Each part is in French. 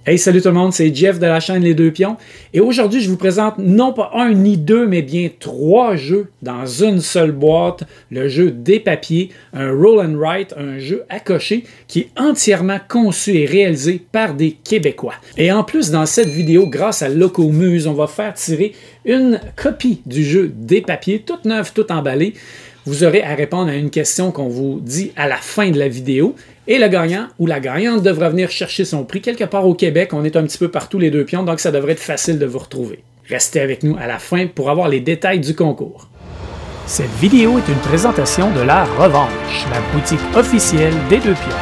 Hey, salut tout le monde, c'est Jeff de la chaîne Les Deux Pions. Et aujourd'hui, je vous présente non pas un ni deux, mais bien 3 jeux dans une seule boîte. Le jeu des papiers, un roll and write, un jeu à cocher qui est entièrement conçu et réalisé par des Québécois. Et en plus, dans cette vidéo, grâce à Locomuse, on va faire tirer une copie du jeu des papiers, toute neuve, toute emballée. Vous aurez à répondre à une question qu'on vous dit à la fin de la vidéo. Et le gagnant ou la gagnante devra venir chercher son prix quelque part au Québec. On est un petit peu partout les deux pions, donc ça devrait être facile de vous retrouver. Restez avec nous à la fin pour avoir les détails du concours. Cette vidéo est une présentation de La Revanche, la boutique officielle des Deux Pions.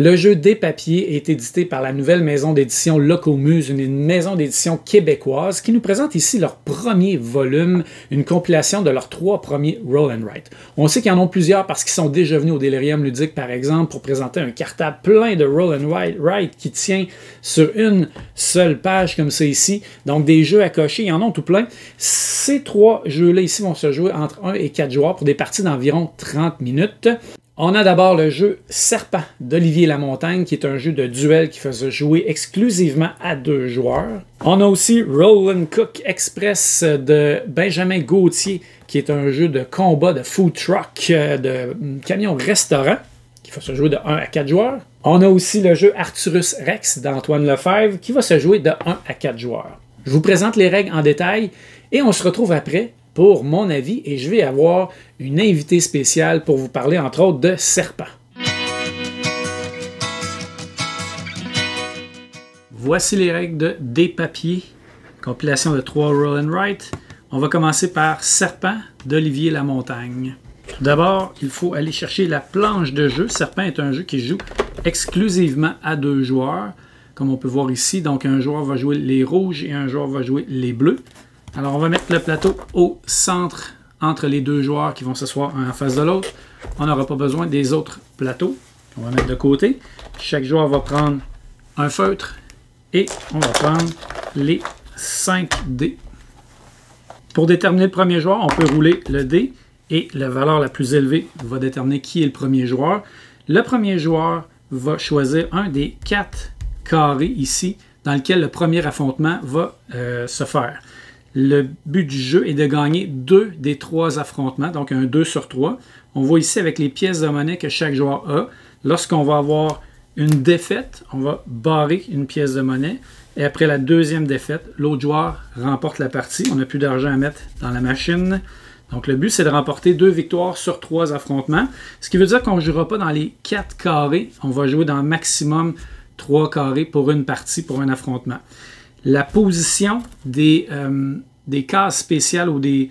Le jeu des papiers est édité par la nouvelle maison d'édition Locomuse, une maison d'édition québécoise qui nous présente ici leur premier volume, une compilation de leurs 3 premiers roll and write. On sait qu'ils en ont plusieurs parce qu'ils sont déjà venus au Delirium Ludique, par exemple, pour présenter un cartable plein de roll and write qui tient sur une seule page comme ça ici. Donc des jeux à cocher, ils en ont tout plein. Ces 3 jeux-là ici vont se jouer entre 1 et 4 joueurs pour des parties d'environ 30 minutes. On a d'abord le jeu Serpent d'Olivier Lamontagne, qui est un jeu de duel qui faisait jouer exclusivement à 2 joueurs. On a aussi Roll and Cook Express de Benjamin Gauthier, qui est un jeu de combat de food truck, de camion-restaurant, qui va se jouer de 1 à 4 joueurs. On a aussi le jeu Arturus Rex d'Antoine Lefebvre, qui va se jouer de 1 à 4 joueurs. Je vous présente les règles en détail et on se retrouve après pour mon avis, et je vais avoir une invitée spéciale pour vous parler, entre autres, de Serpent. Voici les règles de Des papiers, compilation de 3 roll and write. On va commencer par Serpent d'Olivier Lamontagne. Tout d'abord, il faut aller chercher la planche de jeu. Serpent est un jeu qui joue exclusivement à 2 joueurs, comme on peut voir ici. Donc, un joueur va jouer les rouges et un joueur va jouer les bleus. Alors, on va mettre le plateau au centre entre les 2 joueurs qui vont s'asseoir un en face de l'autre. On n'aura pas besoin des autres plateaux. On va mettre de côté. Chaque joueur va prendre un feutre et on va prendre les 5 dés. Pour déterminer le premier joueur, on peut rouler le dé et la valeur la plus élevée va déterminer qui est le premier joueur. Le premier joueur va choisir un des 4 carrés ici dans lequel le premier affrontement va se faire. Le but du jeu est de gagner 2 des 3 affrontements, donc un 2 sur 3. On voit ici avec les pièces de monnaie que chaque joueur a. Lorsqu'on va avoir une défaite, on va barrer une pièce de monnaie. Et après la deuxième défaite, l'autre joueur remporte la partie. On n'a plus d'argent à mettre dans la machine. Donc le but, c'est de remporter 2 victoires sur 3 affrontements. Ce qui veut dire qu'on ne jouera pas dans les 4 carrés. On va jouer dans maximum 3 carrés pour une partie, pour un affrontement. La position des cases spéciales ou des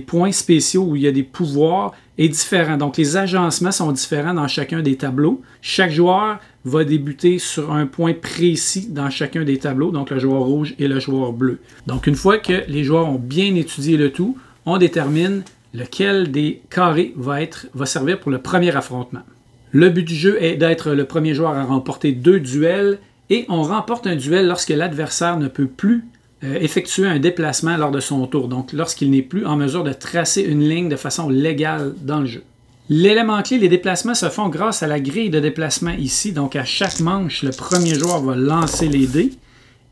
points spéciaux où il y a des pouvoirs est différente. Donc, les agencements sont différents dans chacun des tableaux. Chaque joueur va débuter sur un point précis dans chacun des tableaux, donc le joueur rouge et le joueur bleu. Donc, une fois que les joueurs ont bien étudié le tout, on détermine lequel des carrés va servir pour le premier affrontement. Le but du jeu est d'être le premier joueur à remporter 2 duels. Et on remporte un duel lorsque l'adversaire ne peut plus effectuer un déplacement lors de son tour, donc lorsqu'il n'est plus en mesure de tracer une ligne de façon légale dans le jeu. L'élément clé, les déplacements se font grâce à la grille de déplacement ici, donc à chaque manche, le premier joueur va lancer les dés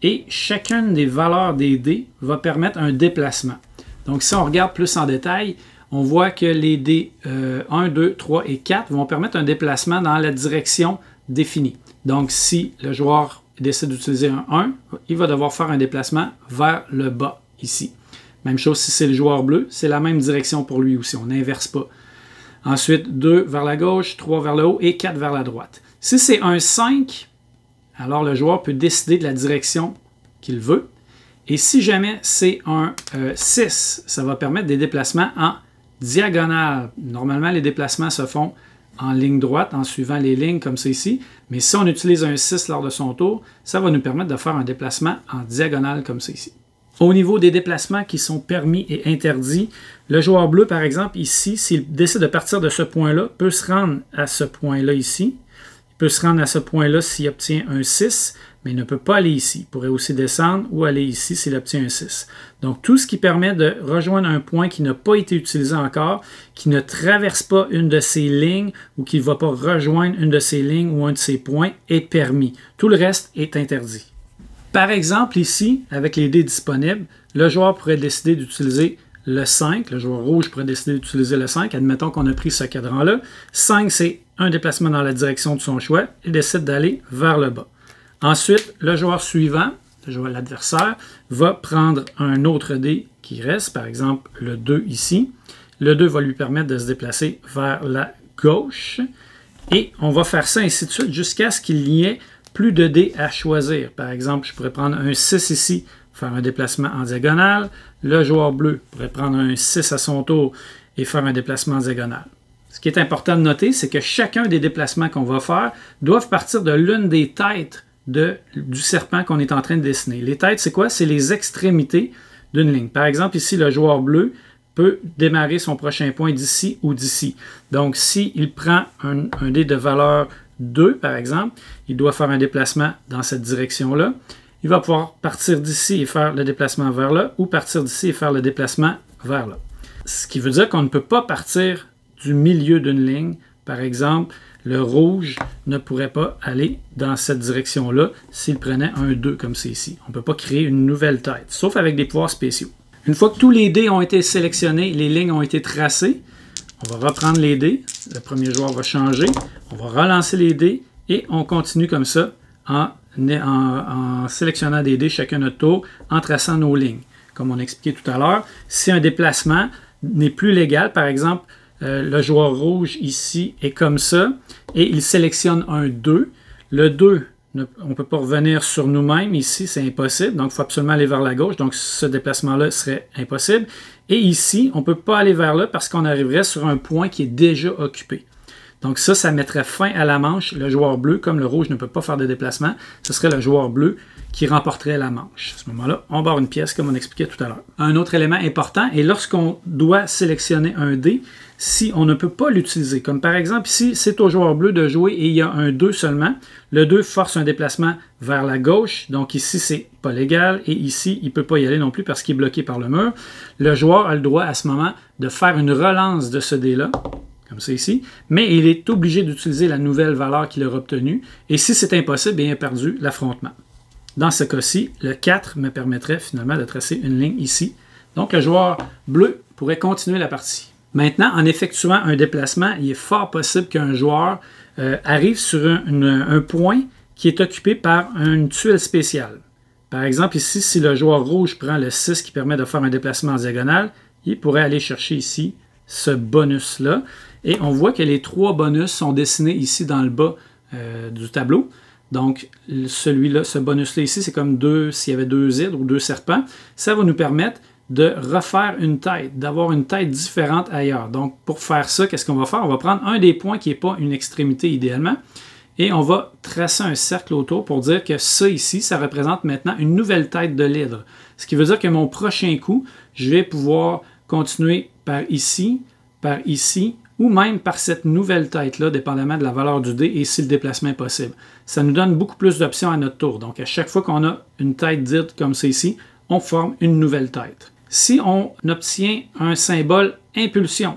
et chacune des valeurs des dés va permettre un déplacement. Donc si on regarde plus en détail, on voit que les dés 1, 2, 3 et 4 vont permettre un déplacement dans la direction définie. Donc, si le joueur décide d'utiliser un 1, il va devoir faire un déplacement vers le bas, ici. Même chose si c'est le joueur bleu, c'est la même direction pour lui aussi, on n'inverse pas. Ensuite, 2 vers la gauche, 3 vers le haut et 4 vers la droite. Si c'est un 5, alors le joueur peut décider de la direction qu'il veut. Et si jamais c'est un 6, ça va permettre des déplacements en diagonale. Normalement, les déplacements se font en ligne droite, en suivant les lignes comme ça ici. Mais si on utilise un 6 lors de son tour, ça va nous permettre de faire un déplacement en diagonale comme ça ici. Au niveau des déplacements qui sont permis et interdits, le joueur bleu, par exemple, ici, s'il décide de partir de ce point-là, peut se rendre à ce point-là ici. Il peut se rendre à ce point-là s'il obtient un 6. mais il ne peut pas aller ici. Il pourrait aussi descendre ou aller ici s'il obtient un 6. Donc, tout ce qui permet de rejoindre un point qui n'a pas été utilisé encore, qui ne traverse pas une de ces lignes ou qui ne va pas rejoindre une de ces lignes ou un de ces points est permis. Tout le reste est interdit. Par exemple, ici, avec les dés disponibles, le joueur pourrait décider d'utiliser le 5. Le joueur rouge pourrait décider d'utiliser le 5. Admettons qu'on a pris ce cadran-là. 5, c'est un déplacement dans la direction de son choix. Il décide d'aller vers le bas. Ensuite, le joueur suivant, le joueur l'adversaire, va prendre un autre dé qui reste, par exemple le 2 ici. Le 2 va lui permettre de se déplacer vers la gauche. Et on va faire ça ainsi de suite jusqu'à ce qu'il n'y ait plus de dés à choisir. Par exemple, je pourrais prendre un 6 ici, faire un déplacement en diagonale. Le joueur bleu pourrait prendre un 6 à son tour et faire un déplacement en diagonale. Ce qui est important de noter, c'est que chacun des déplacements qu'on va faire doivent partir de l'une des têtes du serpent qu'on est en train de dessiner. Les têtes, c'est quoi? C'est les extrémités d'une ligne. Par exemple, ici, le joueur bleu peut démarrer son prochain point d'ici ou d'ici. Donc, s'il prend un dé de valeur 2, par exemple, il doit faire un déplacement dans cette direction-là. Il va pouvoir partir d'ici et faire le déplacement vers là, ou partir d'ici et faire le déplacement vers là. Ce qui veut dire qu'on ne peut pas partir du milieu d'une ligne. Par exemple, le rouge ne pourrait pas aller dans cette direction-là s'il prenait un 2 comme c'est ici. On ne peut pas créer une nouvelle tête, sauf avec des pouvoirs spéciaux. Une fois que tous les dés ont été sélectionnés, les lignes ont été tracées, on va reprendre les dés. Le premier joueur va changer. On va relancer les dés et on continue comme ça en sélectionnant des dés chacun notre tour, en traçant nos lignes. Comme on a expliqué tout à l'heure, si un déplacement n'est plus légal, par exemple, le joueur rouge ici est comme ça et il sélectionne un 2. Le 2, on ne peut pas revenir sur nous-mêmes. Ici, c'est impossible. Donc, il faut absolument aller vers la gauche. Donc, ce déplacement-là serait impossible. Et ici, on ne peut pas aller vers là parce qu'on arriverait sur un point qui est déjà occupé. Donc ça mettrait fin à la manche. Le joueur bleu, comme le rouge ne peut pas faire de déplacement, ce serait le joueur bleu qui remporterait la manche. À ce moment-là, on barre une pièce comme on expliquait tout à l'heure. Un autre élément important est lorsqu'on doit sélectionner un dé, si on ne peut pas l'utiliser. Comme par exemple ici, c'est au joueur bleu de jouer et il y a un 2 seulement. Le 2 force un déplacement vers la gauche. Donc ici, c'est pas légal. Et ici, il ne peut pas y aller non plus parce qu'il est bloqué par le mur. Le joueur a le droit à ce moment de faire une relance de ce dé-là, comme c'est ici, mais il est obligé d'utiliser la nouvelle valeur qu'il aura obtenue. Et si c'est impossible, il a perdu l'affrontement. Dans ce cas-ci, le 4 me permettrait finalement de tracer une ligne ici. Donc le joueur bleu pourrait continuer la partie. Maintenant, en effectuant un déplacement, il est fort possible qu'un joueur arrive sur un point qui est occupé par une tuile spéciale. Par exemple, ici, si le joueur rouge prend le 6 qui permet de faire un déplacement en diagonale, il pourrait aller chercher ici ce bonus-là. Et on voit que les 3 bonus sont dessinés ici dans le bas du tableau. Donc, celui-là, ce bonus-là ici, c'est comme s'il y avait 2 hydres ou 2 serpents. Ça va nous permettre de refaire une tête, d'avoir une tête différente ailleurs. Donc, pour faire ça, qu'est-ce qu'on va faire? On va prendre un des points qui n'est pas une extrémité idéalement et on va tracer un cercle autour pour dire que ça ici, ça représente maintenant une nouvelle tête de l'hydre. Ce qui veut dire que mon prochain coup, je vais pouvoir continuer par ici, ou même par cette nouvelle tête-là, dépendamment de la valeur du dé et si le déplacement est possible. Ça nous donne beaucoup plus d'options à notre tour. Donc, à chaque fois qu'on a une tête d'hydre comme c'est ici, on forme une nouvelle tête. Si on obtient un symbole impulsion,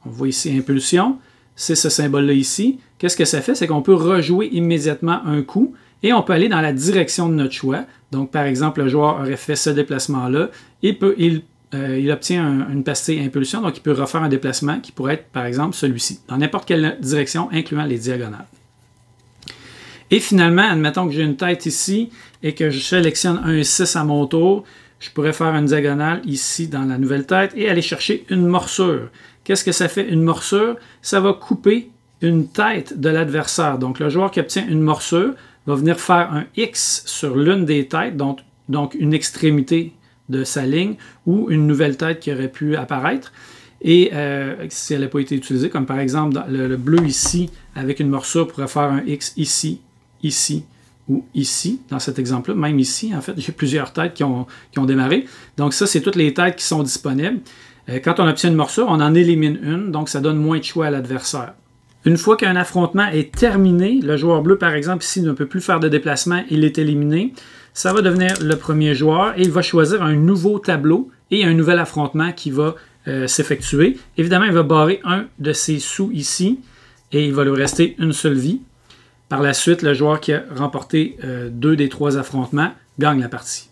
on voit ici impulsion, c'est ce symbole-là ici, qu'est-ce que ça fait? C'est qu'on peut rejouer immédiatement un coup et on peut aller dans la direction de notre choix. Donc, par exemple, le joueur aurait fait ce déplacement-là, il obtient une pastille impulsion, donc il peut refaire un déplacement qui pourrait être, par exemple, celui-ci, dans n'importe quelle direction, incluant les diagonales. Et finalement, admettons que j'ai une tête ici et que je sélectionne un 6 à mon tour, je pourrais faire une diagonale ici dans la nouvelle tête et aller chercher une morsure. Qu'est-ce que ça fait une morsure? Ça va couper une tête de l'adversaire. Donc le joueur qui obtient une morsure va venir faire un X sur l'une des têtes, donc une extrémité de sa ligne ou une nouvelle tête qui aurait pu apparaître. Et si elle n'a pas été utilisée, comme par exemple le bleu ici avec une morsure pourrait faire un X ici, ici, ou ici, dans cet exemple-là, même ici, en fait, j'ai plusieurs têtes qui ont démarré. Donc ça, c'est toutes les têtes qui sont disponibles. Quand on obtient une morsure, on en élimine une, donc ça donne moins de choix à l'adversaire. Une fois qu'un affrontement est terminé, le joueur bleu, par exemple, ici, ne peut plus faire de déplacement, il est éliminé. Ça va devenir le premier joueur et il va choisir un nouveau tableau et un nouvel affrontement qui va s'effectuer. Évidemment, il va barrer un de ses sous ici et il va lui rester une seule vie. Par la suite, le joueur qui a remporté 2 des 3 affrontements gagne la partie.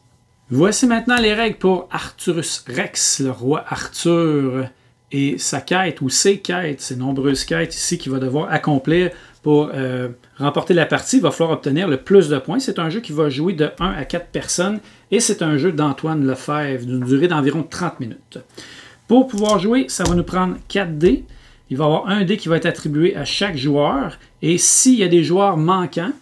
Voici maintenant les règles pour Arthurus Rex, le roi Arthur, et sa quête ou ses quêtes, ses nombreuses quêtes ici qu'il va devoir accomplir pour remporter la partie. Il va falloir obtenir le plus de points. C'est un jeu qui va jouer de 1 à 4 personnes et c'est un jeu d'Antoine Lefebvre d'une durée d'environ 30 minutes. Pour pouvoir jouer, ça va nous prendre 4 dés. Il va y avoir un dé qui va être attribué à chaque joueur et s'il y a des joueurs manquants,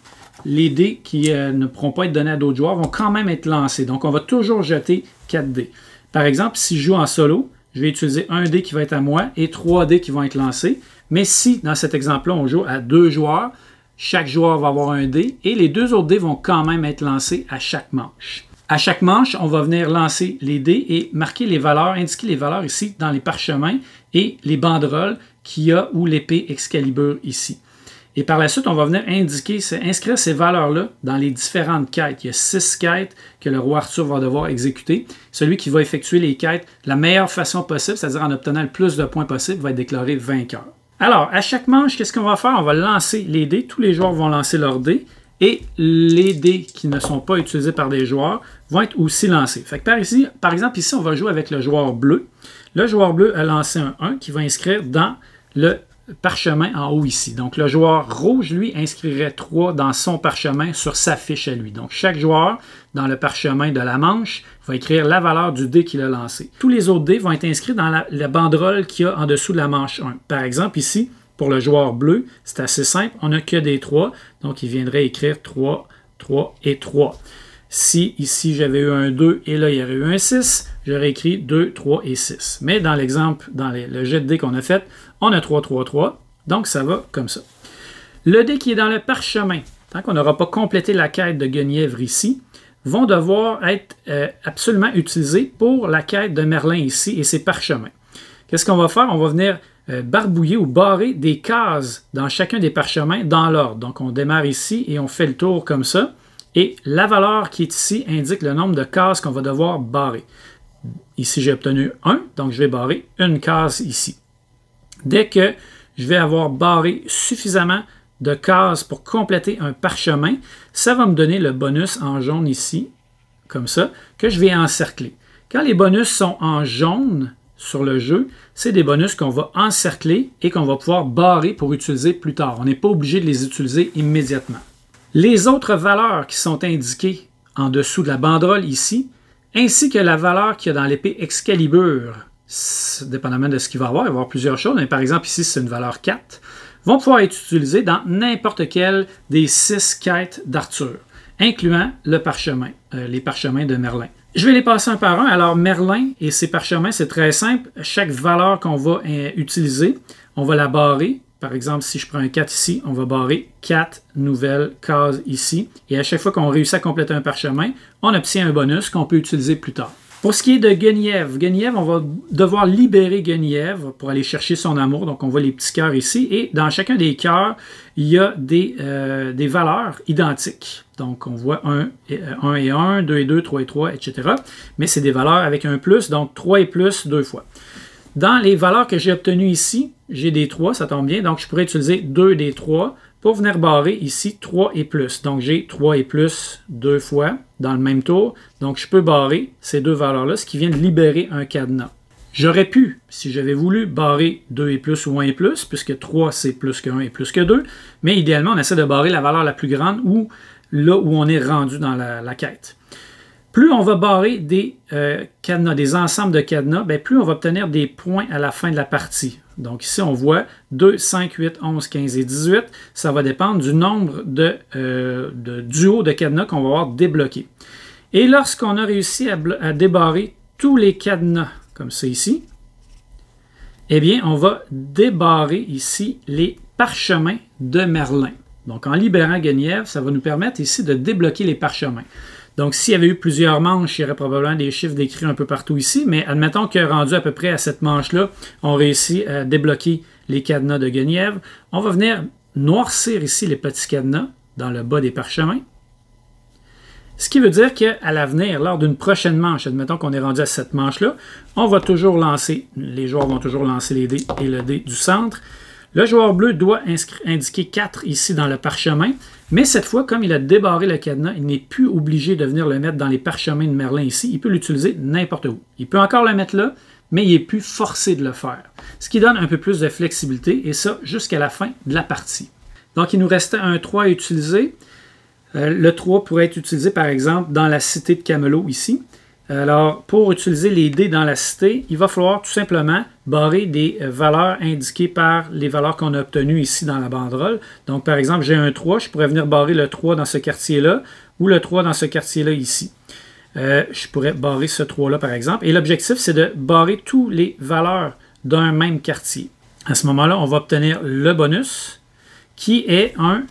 les dés qui ne pourront pas être donnés à d'autres joueurs vont quand même être lancés. Donc, on va toujours jeter 4 dés. Par exemple, si je joue en solo, je vais utiliser un dé qui va être à moi et 3 dés qui vont être lancés. Mais si, dans cet exemple-là, on joue à 2 joueurs, chaque joueur va avoir un dé et les 2 autres dés vont quand même être lancés à chaque manche. À chaque manche, on va venir lancer les dés et marquer les valeurs, indiquer les valeurs ici dans les parchemins et les banderoles qu'il y a ou l'épée Excalibur ici. Et par la suite, on va venir inscrire ces valeurs-là dans les différentes quêtes. Il y a 6 quêtes que le roi Arthur va devoir exécuter. Celui qui va effectuer les quêtes de la meilleure façon possible, c'est-à-dire en obtenant le plus de points possible, va être déclaré vainqueur. Alors, à chaque manche, qu'est-ce qu'on va faire? On va lancer les dés. Tous les joueurs vont lancer leurs dés. Et les dés qui ne sont pas utilisés par des joueurs vont être aussi lancés. Fait que par exemple, ici, on va jouer avec le joueur bleu. Le joueur bleu a lancé un 1 qui va inscrire dans le parchemin en haut ici. Donc, le joueur rouge, lui, inscrirait 3 dans son parchemin sur sa fiche à lui. Donc, chaque joueur, dans le parchemin de la manche, va écrire la valeur du dé qu'il a lancé. Tous les autres dés vont être inscrits dans la banderole qu'il y a en dessous de la manche 1. Par exemple, ici, pour le joueur bleu, c'est assez simple. On n'a que des 3. Donc, il viendrait écrire 3, 3 et 3. Si ici, j'avais eu un 2 et là, il y aurait eu un 6, j'aurais écrit 2, 3 et 6. Mais dans l'exemple, dans le jet de dés qu'on a fait, on a 3, 3, 3. Donc, ça va comme ça. Le dé qui est dans le parchemin, tant qu'on n'aura pas complété la quête de Guenièvre ici, vont devoir être absolument utilisés pour la quête de Merlin ici et ses parchemins. Qu'est-ce qu'on va faire? On va venir barbouiller ou barrer des cases dans chacun des parchemins dans l'ordre. Donc, on démarre ici et on fait le tour comme ça. Et la valeur qui est ici indique le nombre de cases qu'on va devoir barrer. Ici, j'ai obtenu 1, donc je vais barrer une case ici. Dès que je vais avoir barré suffisamment de cases pour compléter un parchemin, ça va me donner le bonus en jaune ici, comme ça, que je vais encercler. Quand les bonus sont en jaune sur le jeu, c'est des bonus qu'on va encercler et qu'on va pouvoir barrer pour utiliser plus tard. On n'est pas obligé de les utiliser immédiatement. Les autres valeurs qui sont indiquées en dessous de la banderole ici, ainsi que la valeur qu'il y a dans l'épée Excalibur, dépendamment de ce qu'il va y avoir, il va y avoir plusieurs choses, mais par exemple ici c'est une valeur 4, vont pouvoir être utilisées dans n'importe quelle des 6 quêtes d'Arthur, incluant le parchemin, les parchemins de Merlin. Je vais les passer un par un. Alors Merlin et ses parchemins, c'est très simple. Chaque valeur qu'on va utiliser, on va la barrer. Par exemple, si je prends un 4 ici, on va barrer 4 nouvelles cases ici. Et à chaque fois qu'on réussit à compléter un parchemin, on obtient un bonus qu'on peut utiliser plus tard. Pour ce qui est de Guenièvre, on va devoir libérer Guenièvre pour aller chercher son amour. Donc, on voit les petits cœurs ici. Et dans chacun des cœurs, il y a des valeurs identiques. Donc, on voit 1 et 1, 2 et 2, 3 et 3, etc. Mais c'est des valeurs avec un plus, donc 3 et plus 2 fois. Dans les valeurs que j'ai obtenues ici, j'ai des 3, ça tombe bien. Donc, je pourrais utiliser 2 des 3 pour venir barrer ici 3 et plus. Donc, j'ai 3 et plus 2 fois dans le même tour. Donc, je peux barrer ces 2 valeurs-là, ce qui vient de libérer un cadenas. J'aurais pu, si j'avais voulu, barrer 2 et plus ou 1 et plus, puisque 3, c'est plus que 1 et plus que 2. Mais idéalement, on essaie de barrer la valeur la plus grande ou là où on est rendu dans la quête. Plus on va barrer des cadenas, des ensembles de cadenas, bien, plus on va obtenir des points à la fin de la partie. Donc ici, on voit 2, 5, 8, 11, 15 et 18. Ça va dépendre du nombre de duos de cadenas qu'on va avoir débloqués. Et lorsqu'on a réussi à débarrer tous les cadenas, comme ça ici, eh bien, on va débarrer ici les parchemins de Merlin. Donc, en libérant Guenièvre, ça va nous permettre ici de débloquer les parchemins. Donc, s'il y avait eu plusieurs manches, il y aurait probablement des chiffres décrits un peu partout ici, mais admettons que rendu à peu près à cette manche-là, on réussit à débloquer les cadenas de Guenièvre. On va venir noircir ici les petits cadenas dans le bas des parchemins. Ce qui veut dire qu'à l'avenir, lors d'une prochaine manche, admettons qu'on est rendu à cette manche-là, on va toujours lancer, les joueurs vont toujours lancer les dés et le dé du centre. Le joueur bleu doit indiquer 4 ici dans le parchemin, mais cette fois, comme il a débarré le cadenas, il n'est plus obligé de venir le mettre dans les parchemins de Merlin ici. Il peut l'utiliser n'importe où. Il peut encore le mettre là, mais il n'est plus forcé de le faire. Ce qui donne un peu plus de flexibilité, et ça jusqu'à la fin de la partie. Donc, il nous restait un 3 à utiliser. Le 3 pourrait être utilisé, par exemple, dans la cité de Camelot ici. Alors, pour utiliser les dés dans la cité, il va falloir tout simplement barrer des valeurs indiquées par les valeurs qu'on a obtenues ici dans la banderole. Donc, par exemple, j'ai un 3, je pourrais venir barrer le 3 dans ce quartier-là ou le 3 dans ce quartier-là ici. Je pourrais barrer ce 3-là, par exemple. Et l'objectif, c'est de barrer toutes les valeurs d'un même quartier. À ce moment-là, on va obtenir le bonus, qui est un,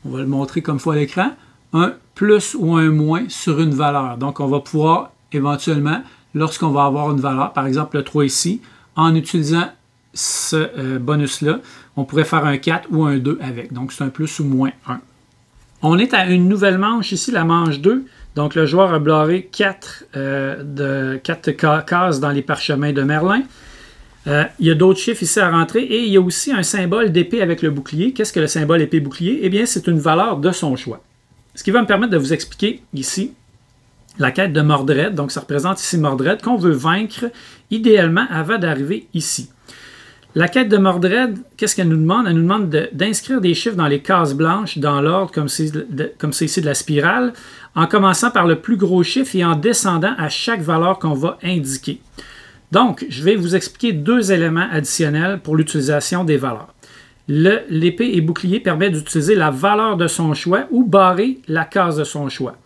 on va le montrer comme il faut à l'écran, un plus ou un moins sur une valeur. Donc, on va pouvoir éventuellement, lorsqu'on va avoir une valeur, par exemple le 3 ici, en utilisant ce bonus-là, on pourrait faire un 4 ou un 2 avec. Donc, c'est un plus ou moins 1. On est à une nouvelle manche ici, la manche 2. Donc, le joueur a barré 4 cases dans les parchemins de Merlin. Il y a d'autres chiffres ici à rentrer et il y a aussi un symbole d'épée avec le bouclier. Qu'est-ce que le symbole épée-bouclier? Eh bien, c'est une valeur de son choix. Ce qui va me permettre de vous expliquer ici la quête de Mordred. Donc, ça représente ici Mordred qu'on veut vaincre idéalement avant d'arriver ici. La quête de Mordred, qu'est-ce qu'elle nous demande? Elle nous demande d'inscrire des chiffres dans les cases blanches dans l'ordre, comme c'est ici de la spirale, en commençant par le plus gros chiffre et en descendant à chaque valeur qu'on va indiquer. Donc, je vais vous expliquer 2 éléments additionnels pour l'utilisation des valeurs. L'épée et bouclier permet d'utiliser la valeur de son choix ou barrer la case de son choix.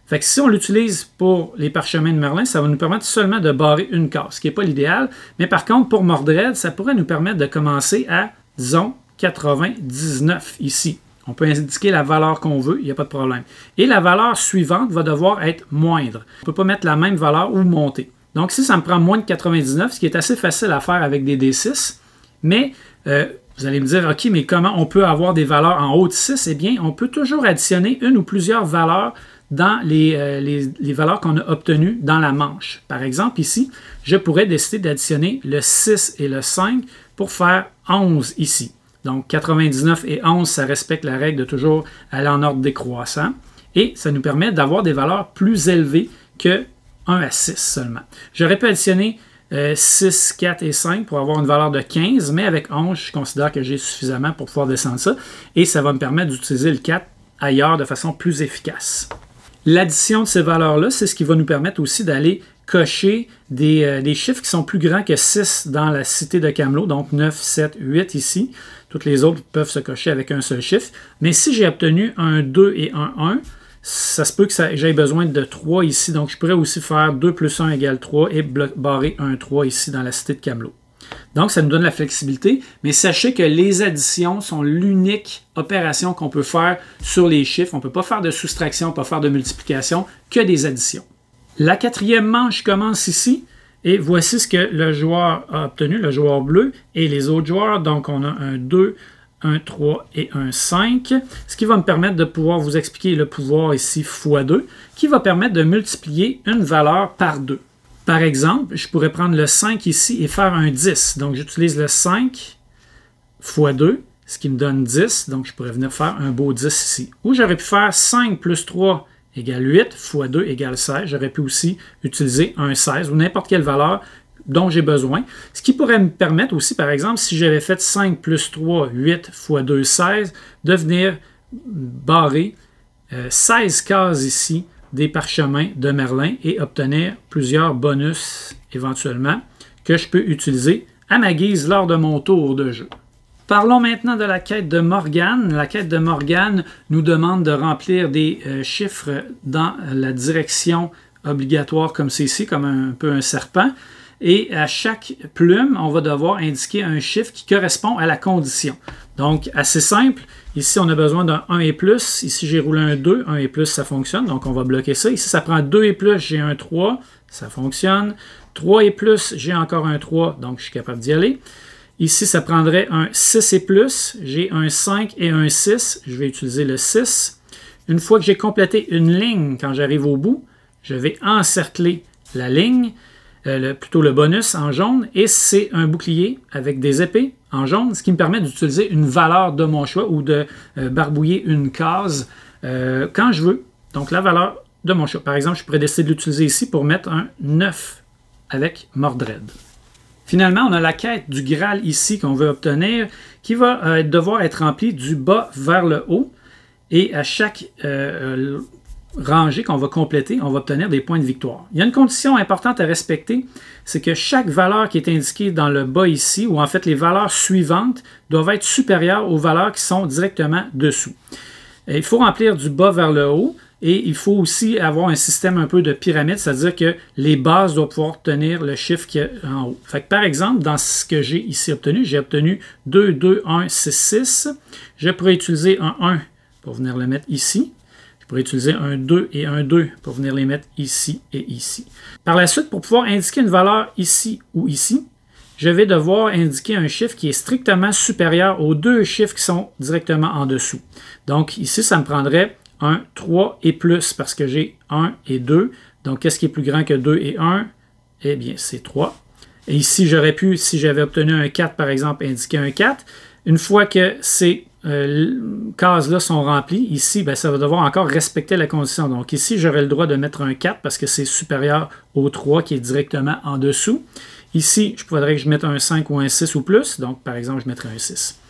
Fait que si on l'utilise pour les parchemins de Merlin, ça va nous permettre seulement de barrer une case, ce qui n'est pas l'idéal. Mais par contre, pour Mordred, ça pourrait nous permettre de commencer à, disons, 99 ici. On peut indiquer la valeur qu'on veut, il n'y a pas de problème. Et la valeur suivante va devoir être moindre. On ne peut pas mettre la même valeur ou monter. Donc ici, ça me prend moins de 99, ce qui est assez facile à faire avec des D6. Mais vous allez me dire, OK, mais comment on peut avoir des valeurs en haut de 6? Eh bien, on peut toujours additionner une ou plusieurs valeurs dans les valeurs qu'on a obtenues dans la manche. Par exemple, ici, je pourrais décider d'additionner le 6 et le 5 pour faire 11 ici. Donc, 99 et 11, ça respecte la règle de toujours aller en ordre décroissant. Et ça nous permet d'avoir des valeurs plus élevées que 1 à 6 seulement. J'aurais pu additionner 6, 4 et 5 pour avoir une valeur de 15, mais avec 11, je considère que j'ai suffisamment pour pouvoir descendre ça. Et ça va me permettre d'utiliser le 4 ailleurs de façon plus efficace. L'addition de ces valeurs-là, c'est ce qui va nous permettre aussi d'aller cocher des chiffres qui sont plus grands que 6 dans la cité de Camelot, donc 9, 7, 8 ici. Toutes les autres peuvent se cocher avec un seul chiffre. Mais si j'ai obtenu un 2 et un 1, ça se peut que j'aie besoin de 3 ici. Donc, je pourrais aussi faire 2 plus 1 égale 3 et barrer un 3 ici dans la cité de Camelot. Donc, ça nous donne la flexibilité, mais sachez que les additions sont l'unique opération qu'on peut faire sur les chiffres. On ne peut pas faire de soustraction, on ne peut pas faire de multiplication, que des additions. La 4e manche commence ici, et voici ce que le joueur a obtenu, le joueur bleu, et les autres joueurs. Donc, on a un 2, un 3 et un 5, ce qui va me permettre de pouvoir vous expliquer le pouvoir ici x2, qui va permettre de multiplier une valeur par 2. Par exemple, je pourrais prendre le 5 ici et faire un 10. Donc, j'utilise le 5 x 2, ce qui me donne 10. Donc, je pourrais venir faire un beau 10 ici. Ou j'aurais pu faire 5 plus 3 égale 8, x 2 égale 16. J'aurais pu aussi utiliser un 16 ou n'importe quelle valeur dont j'ai besoin. Ce qui pourrait me permettre aussi, par exemple, si j'avais fait 5 plus 3, 8 x 2, 16, de venir barrer 16 cases ici des parchemins de Merlin et obtenir plusieurs bonus éventuellement que je peux utiliser à ma guise lors de mon tour de jeu. Parlons maintenant de la quête de Morgane. La quête de Morgane nous demande de remplir des chiffres dans la direction obligatoire comme c'est ici, comme un peu un serpent. Et à chaque plume, on va devoir indiquer un chiffre qui correspond à la condition. Donc, assez simple. Ici, on a besoin d'un 1 et plus. Ici, j'ai roulé un 2. 1 et plus, ça fonctionne. Donc, on va bloquer ça. Ici, ça prend 2 et plus. J'ai un 3. Ça fonctionne. 3 et plus, j'ai encore un 3. Donc, je suis capable d'y aller. Ici, ça prendrait un 6 et plus. J'ai un 5 et un 6. Je vais utiliser le 6. Une fois que j'ai complété une ligne, quand j'arrive au bout, je vais encercler la ligne, plutôt le bonus en jaune, et c'est un bouclier avec des épées en jaune, ce qui me permet d'utiliser une valeur de mon choix ou de barbouiller une case quand je veux. Donc la valeur de mon choix. Par exemple, je pourrais décider de l'utiliser ici pour mettre un 9 avec Mordred. Finalement, on a la quête du Graal ici qu'on veut obtenir, qui va devoir être remplie du bas vers le haut. Et à chaque rangée qu'on va compléter, on va obtenir des points de victoire. Il y a une condition importante à respecter, c'est que chaque valeur qui est indiquée dans le bas ici, ou en fait les valeurs suivantes, doivent être supérieures aux valeurs qui sont directement dessous. Et il faut remplir du bas vers le haut, et il faut aussi avoir un système un peu de pyramide, c'est-à-dire que les bases doivent pouvoir obtenir le chiffre qui est en haut. Fait que par exemple, dans ce que j'ai ici obtenu, j'ai obtenu 2, 2, 1, 6, 6. Je pourrais utiliser un 1 pour venir le mettre ici. Je pourrais utiliser un 2 et un 2 pour venir les mettre ici et ici. Par la suite, pour pouvoir indiquer une valeur ici ou ici, je vais devoir indiquer un chiffre qui est strictement supérieur aux deux chiffres qui sont directement en dessous. Donc ici, ça me prendrait un 3 et plus parce que j'ai 1 et 2. Donc qu'est-ce qui est plus grand que 2 et 1? Eh bien, c'est 3. Et ici, j'aurais pu, si j'avais obtenu un 4 par exemple, indiquer un 4. Une fois que ces cases-là sont remplies, ici, bien, ça va devoir encore respecter la condition. Donc ici, j'aurais le droit de mettre un 4 parce que c'est supérieur au 3 qui est directement en dessous. Ici, je pourrais que je mette un 5 ou un 6 ou plus. Donc, par exemple, je mettrais un 6.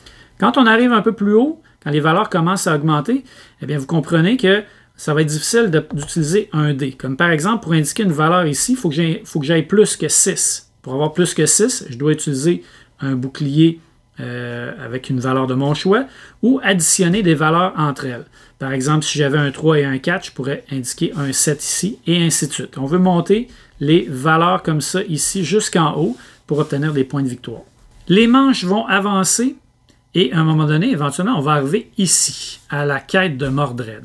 Quand on arrive un peu plus haut, quand les valeurs commencent à augmenter, eh bien, vous comprenez que ça va être difficile d'utiliser un dé. Comme par exemple, pour indiquer une valeur ici, il faut que j'aille plus que 6. Pour avoir plus que 6, je dois utiliser un bouclier avec une valeur de mon choix ou additionner des valeurs entre elles. Par exemple, si j'avais un 3 et un 4, je pourrais indiquer un 7 ici et ainsi de suite. On veut monter les valeurs comme ça ici jusqu'en haut pour obtenir des points de victoire. Les manches vont avancer et à un moment donné, éventuellement, on va arriver ici, à la quête de Mordred.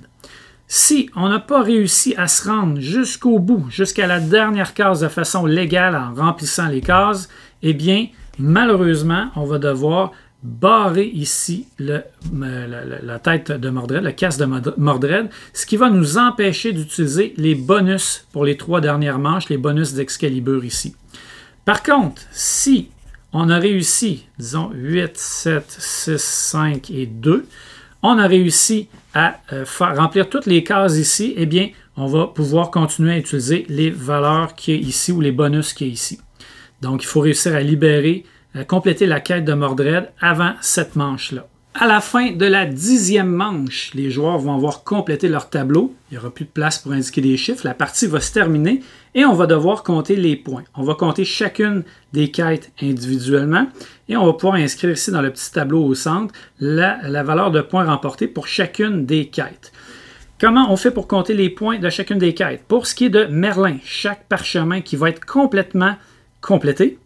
Si on n'a pas réussi à se rendre jusqu'au bout, jusqu'à la dernière case de façon légale en remplissant les cases, eh bien, malheureusement, on va devoir barrer ici la tête de Mordred, le casque de Mordred, ce qui va nous empêcher d'utiliser les bonus pour les 3 dernières manches, les bonus d'Excalibur ici. Par contre, si on a réussi, disons 8, 7, 6, 5 et 2, on a réussi à remplir toutes les cases ici, eh bien, on va pouvoir continuer à utiliser les valeurs qui est ici ou les bonus qui est ici. Donc, il faut réussir à libérer, à compléter la quête de Mordred avant cette manche-là. À la fin de la 10e manche, les joueurs vont avoir complété leur tableau. Il n'y aura plus de place pour indiquer des chiffres. La partie va se terminer et on va devoir compter les points. On va compter chacune des quêtes individuellement et on va pouvoir inscrire ici dans le petit tableau au centre la valeur de points remportés pour chacune des quêtes. Comment on fait pour compter les points de chacune des quêtes? Pour ce qui est de Merlin, chaque parchemin qui va être complètement complété.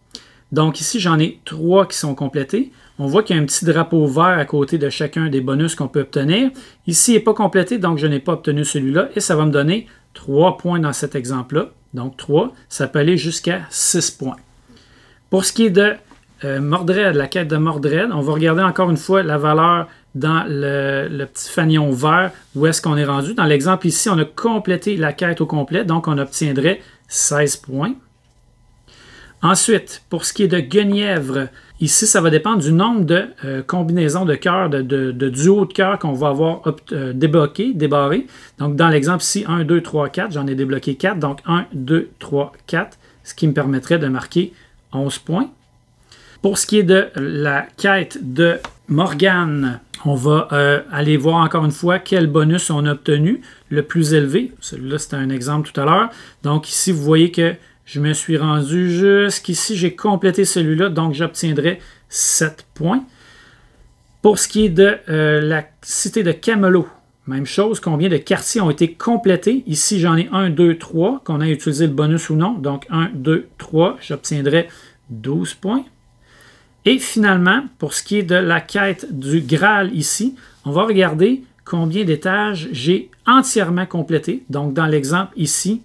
Donc ici, j'en ai 3 qui sont complétés. On voit qu'il y a un petit drapeau vert à côté de chacun des bonus qu'on peut obtenir. Ici, il n'est pas complété, donc je n'ai pas obtenu celui-là. Et ça va me donner 3 points dans cet exemple-là. Donc 3, ça peut aller jusqu'à 6 points. Pour ce qui est de Mordred, la quête de Mordred, on va regarder encore une fois la valeur dans le petit fanion vert, où est-ce qu'on est rendu. Dans l'exemple ici, on a complété la quête au complet, donc on obtiendrait 16 points. Ensuite, pour ce qui est de Guenièvre, ici, ça va dépendre du nombre de combinaisons de cœurs, de duos de cœurs qu'on va avoir débarré. Donc, dans l'exemple ici, 1, 2, 3, 4, j'en ai débloqué 4. Donc, 1, 2, 3, 4, ce qui me permettrait de marquer 11 points. Pour ce qui est de la quête de Morgane, on va aller voir encore une fois quel bonus on a obtenu, le plus élevé. Celui-là, c'était un exemple tout à l'heure. Donc, ici, vous voyez que je me suis rendu jusqu'ici, j'ai complété celui-là, donc j'obtiendrai 7 points. Pour ce qui est de la cité de Camelot, Même chose, combien de quartiers ont été complétés. Ici, j'en ai 1, 2, 3, qu'on a utilisé le bonus ou non. Donc, 1, 2, 3, j'obtiendrai 12 points. Et finalement, pour ce qui est de la quête du Graal ici, on va regarder combien d'étages j'ai entièrement complété. Donc, dans l'exemple ici,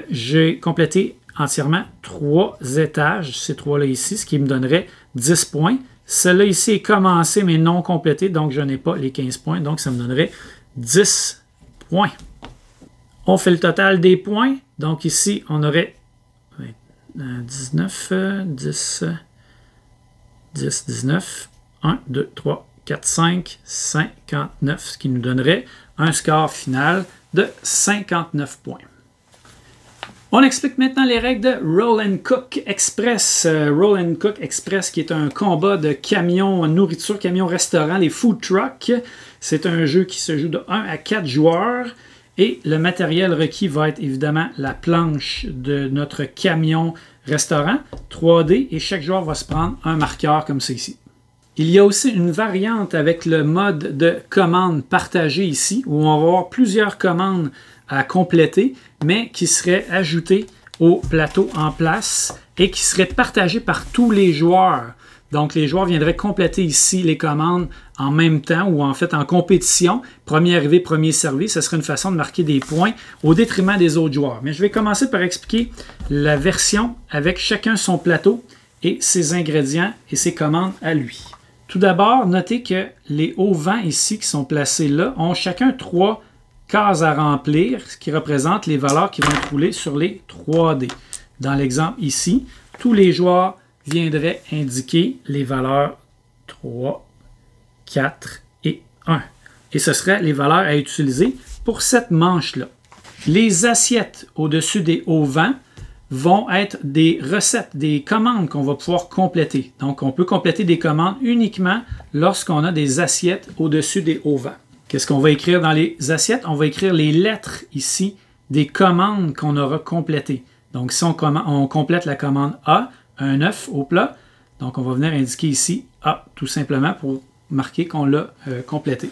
j'ai complété entièrement 3 étages, ces 3-là ici, ce qui me donnerait 10 points. Celle-là ici est commencée mais non complétée, donc je n'ai pas les 15 points, donc ça me donnerait 10 points. On fait le total des points, donc ici on aurait 19, 10, 10, 19, 1, 2, 3, 4, 5, 59, ce qui nous donnerait un score final de 59 points. On explique maintenant les règles de Roll & Cook Express. Roll & Cook Express qui est un combat de camions nourriture, camions restaurants, les food trucks. C'est un jeu qui se joue de 1 à 4 joueurs et le matériel requis va être évidemment la planche de notre camion restaurant 3D et chaque joueur va se prendre un marqueur comme c'est ici. Il y a aussi une variante avec le mode de commande partagée ici où on va avoir plusieurs commandes à compléter, mais qui seraient ajoutées au plateau en place et qui seraient partagées par tous les joueurs. Donc, les joueurs viendraient compléter ici les commandes en même temps ou en fait en compétition. Premier arrivé, premier servi, ce serait une façon de marquer des points au détriment des autres joueurs. Mais je vais commencer par expliquer la version avec chacun son plateau et ses ingrédients et ses commandes à lui. Tout d'abord, notez que les auvents ici qui sont placés là ont chacun 3 cases à remplir, ce qui représente les valeurs qui vont être roulées sur les 3D. Dans l'exemple ici, tous les joueurs viendraient indiquer les valeurs 3, 4 et 1. Et ce seraient les valeurs à utiliser pour cette manche-là. Les assiettes au-dessus des auvents vont être des recettes, des commandes qu'on va pouvoir compléter. Donc, on peut compléter des commandes uniquement lorsqu'on a des assiettes au-dessus des auvents. Qu'est-ce qu'on va écrire dans les assiettes? On va écrire les lettres ici des commandes qu'on aura complétées. Donc, si on complète la commande A, un œuf au plat, donc on va venir indiquer ici A, tout simplement pour marquer qu'on l'a complété.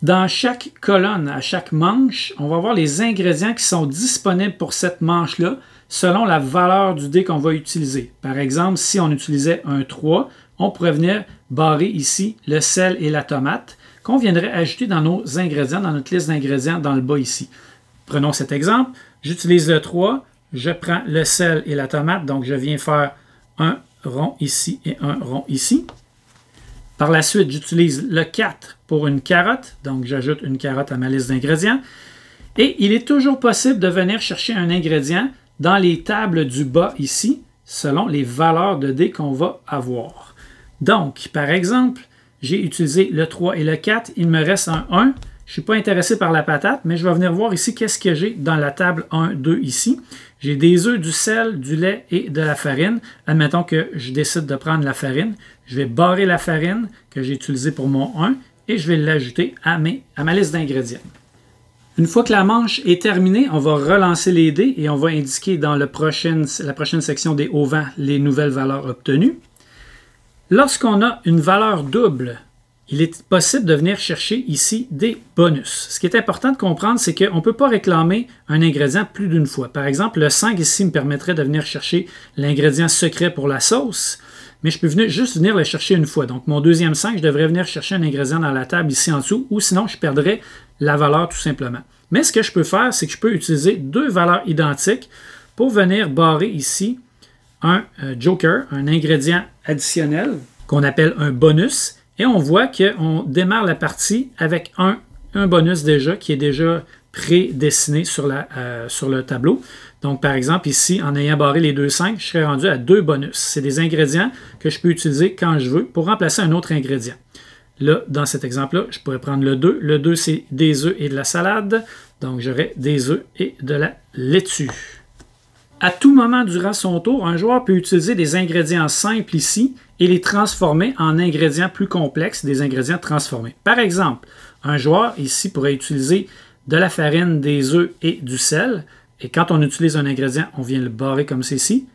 Dans chaque colonne, à chaque manche, on va voir les ingrédients qui sont disponibles pour cette manche-là selon la valeur du dé qu'on va utiliser. Par exemple, si on utilisait un 3, on pourrait venir barrer ici le sel et la tomate qu'on viendrait ajouter dans nos ingrédients, dans notre liste d'ingrédients dans le bas ici. Prenons cet exemple. J'utilise le 3, je prends le sel et la tomate, donc je viens faire un rond ici et un rond ici. Par la suite, j'utilise le 4 pour une carotte, donc j'ajoute une carotte à ma liste d'ingrédients. Et il est toujours possible de venir chercher un ingrédient dans les tables du bas ici, selon les valeurs de dés qu'on va avoir. Donc, par exemple, j'ai utilisé le 3 et le 4, il me reste un 1. Je ne suis pas intéressé par la patate, mais je vais venir voir ici qu'est-ce que j'ai dans la table 1, 2 ici. J'ai des œufs, du sel, du lait et de la farine. Admettons que je décide de prendre la farine. Je vais barrer la farine que j'ai utilisée pour mon 1 et je vais l'ajouter à ma liste d'ingrédients. Une fois que la manche est terminée, on va relancer les dés et on va indiquer dans la prochaine section des auvents les nouvelles valeurs obtenues. Lorsqu'on a une valeur double, il est possible de venir chercher ici des bonus. Ce qui est important de comprendre, c'est qu'on ne peut pas réclamer un ingrédient plus d'une fois. Par exemple, le 5 ici me permettrait de venir chercher l'ingrédient secret pour la sauce, mais je peux juste venir le chercher une fois. Donc, mon deuxième 5, je devrais venir chercher un ingrédient dans la table ici en dessous, ou sinon, je perdrais la valeur tout simplement. Mais ce que je peux faire, c'est que je peux utiliser 2 valeurs identiques pour venir barrer ici un joker, un ingrédient additionnel qu'on appelle un bonus. Et on voit qu'on démarre la partie avec un bonus déjà qui est déjà prédessiné sur le tableau. Donc, par exemple, ici, en ayant barré les 2 5, je serais rendu à 2 bonus. C'est des ingrédients que je peux utiliser quand je veux pour remplacer un autre ingrédient. Là, dans cet exemple-là, je pourrais prendre le 2. Le 2, c'est des œufs et de la salade. Donc, j'aurai des œufs et de la laitue. À tout moment durant son tour, un joueur peut utiliser des ingrédients simples ici et les transformer en ingrédients plus complexes, des ingrédients transformés. Par exemple, un joueur ici pourrait utiliser de la farine, des œufs et du sel. Et quand on utilise un ingrédient, on vient le barrer comme ceci.